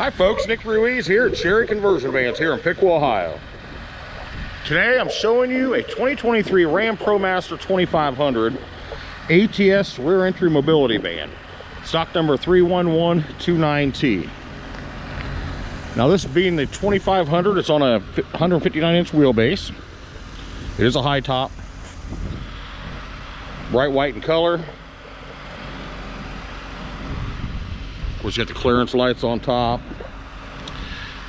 Hi folks, Nick Ruiz here at Cherry Conversion Vans here in Piqua, Ohio. Today I'm showing you a 2023 Ram ProMaster 2500 ATS rear entry mobility van. Stock number 31129T. Now this being the 2500, it's on a 159-inch wheelbase. It is a high top. Bright white in color. Of course, you got the clearance lights on top.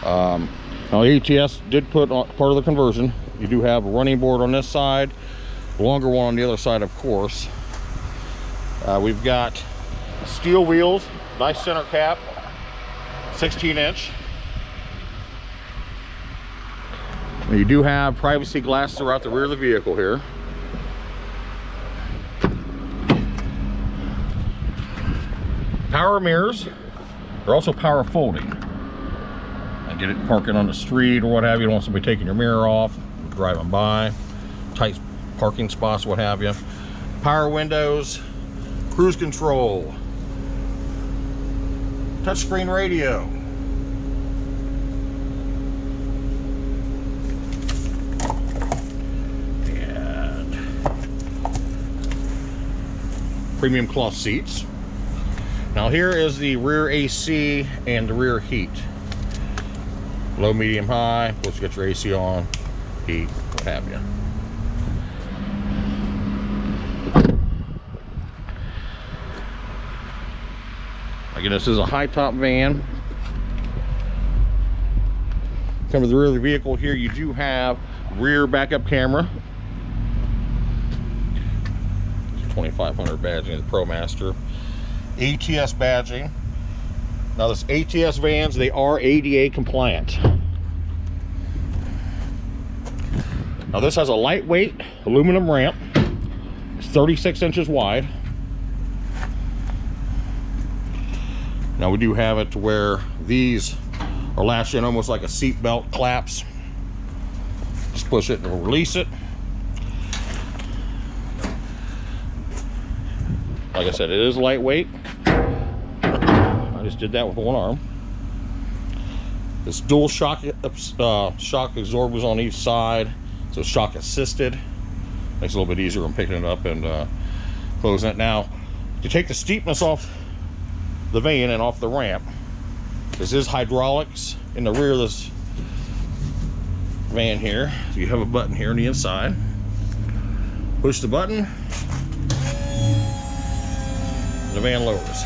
Now ATS did put on part of the conversion. You do have a running board on this side, a longer one on the other side, of course. We've got steel wheels, nice center cap, 16-inch. You do have privacy glass throughout the rear of the vehicle here. Power mirrors. They're also power folding. I get it parking on the street or what have you. You don't want somebody taking your mirror off, driving by, tight parking spots, what have you. Power windows, cruise control, touchscreen radio. And premium cloth seats. Now here is the rear AC and the rear heat. Low, medium, high. Of course, you got your AC on, heat, what have you. Again, this is a high top van. Coming to the rear of the vehicle here, you do have rear backup camera. 2500 badging of the ProMaster. ATS badging. Now this ATS vans, they are ADA compliant. Now this has a lightweight aluminum ramp. It's 36 inches wide. Now we do have it to where these are lashed in almost like a seat belt claps. Just push it and release it. Like I said, it is lightweight. I just did that with one arm. This dual shock absorbers on each side, so shock assisted. Makes it a little bit easier when picking it up and closing it. Now, to take the steepness off the van and off the ramp, this is hydraulics in the rear of this van here. So you have a button here on the inside. Push the button, the van lowers.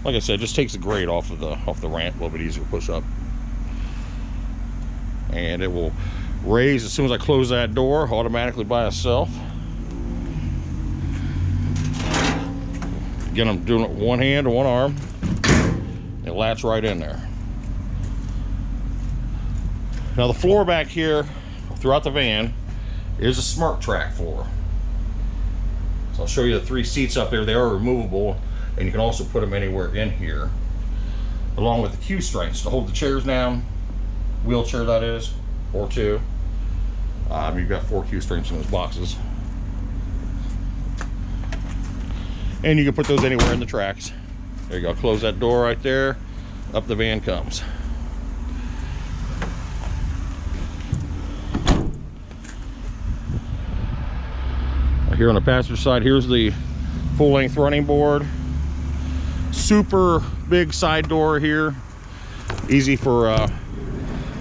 Like I said, it just takes the grade off the ramp, a little bit easier to push up. And it will raise as soon as I close that door, automatically by itself. Again, I'm doing it with one hand or one arm. It latch right in there. Now the floor back here throughout the van is a Smart Track floor. So I'll show you the 3 seats up there. They are removable, and you can also put them anywhere in here, along with the Q strengths to hold the chairs down, wheelchair that is, or 2. You've got 4 Q strengths in those boxes, and you can put those anywhere in the tracks. There you go. Close that door right there. Up the van comes. Here on the passenger side, here's the full-length running board. Super big side door here, easy for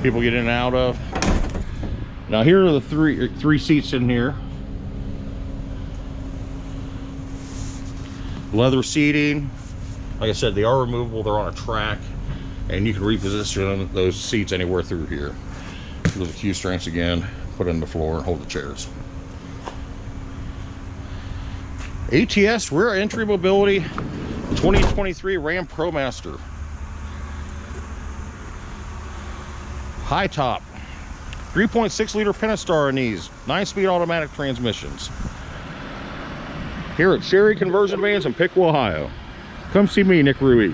people to get in and out of. Now here are the three seats in here. Leather seating. Like I said, they are removable. They're on a track, and you can reposition those seats anywhere through here. Here's the Q strengths again. Put it on the floor and hold the chairs. ATS rear entry mobility 2023 Ram ProMaster. High top. 3.6 liter Pentastar in these. 9-speed automatic transmissions. Here at Cherry Conversion Vans in Piqua, Ohio. Come see me, Nick Ruiz.